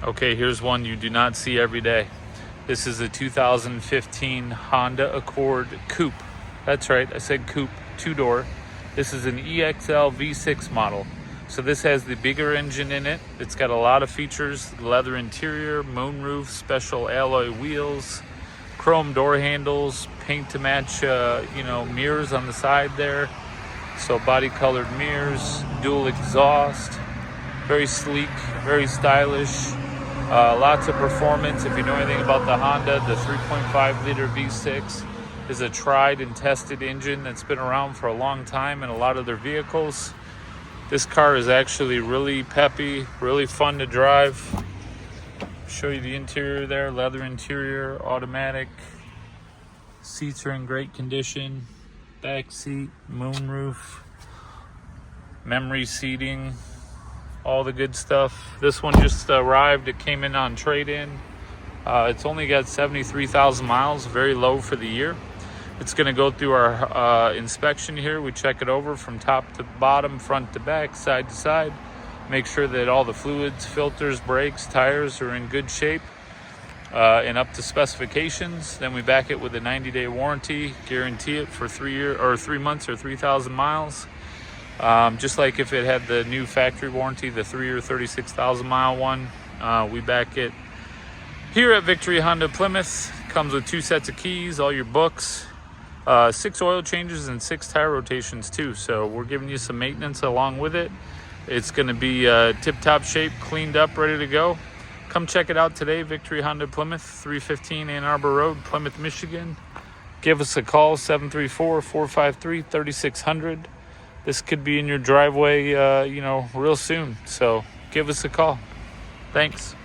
Okay, here's one you do not see every day. This is a 2015 Honda Accord Coupe. That's right, I said coupe, two-door. This is an EXL V6 model. So this has the bigger engine in it. It's got a lot of features: leather interior, moonroof, special alloy wheels, chrome door handles, paint to match, mirrors on the side there. So body colored mirrors, dual exhaust, very sleek, very stylish. Lots of performance. If you know anything about the Honda, the 3.5 liter V6 is a tried and tested engine that's been around for a long time in a lot of their vehicles. This car is actually really peppy, really fun to drive. Show you the interior there: leather interior, automatic. Seats are in great condition. Back seat, moonroof, memory seating, all the good stuff. This one just arrived. It came in on trade-in. It's only got 73,000 miles, very low for the year. It's going to go through our inspection here. We check it over from top to bottom, front to back, side to side. Make sure that all the fluids, filters, brakes, tires are in good shape and up to specifications. Then we back it with a 90-day warranty, guarantee it for 3 months or 3,000 miles. Just like if it had the new factory warranty, the 3 or 36,000 mile one, we back it. Here at Victory Honda of Plymouth, comes with 2 sets of keys, all your books, 6 oil changes and 6 tire rotations too. So we're giving you some maintenance along with it. It's going to be tip-top shape, cleaned up, ready to go. Come check it out today. Victory Honda of Plymouth, 315 Ann Arbor Road, Plymouth, Michigan. Give us a call, 734-453-3600. This could be in your driveway, real soon. So give us a call. Thanks.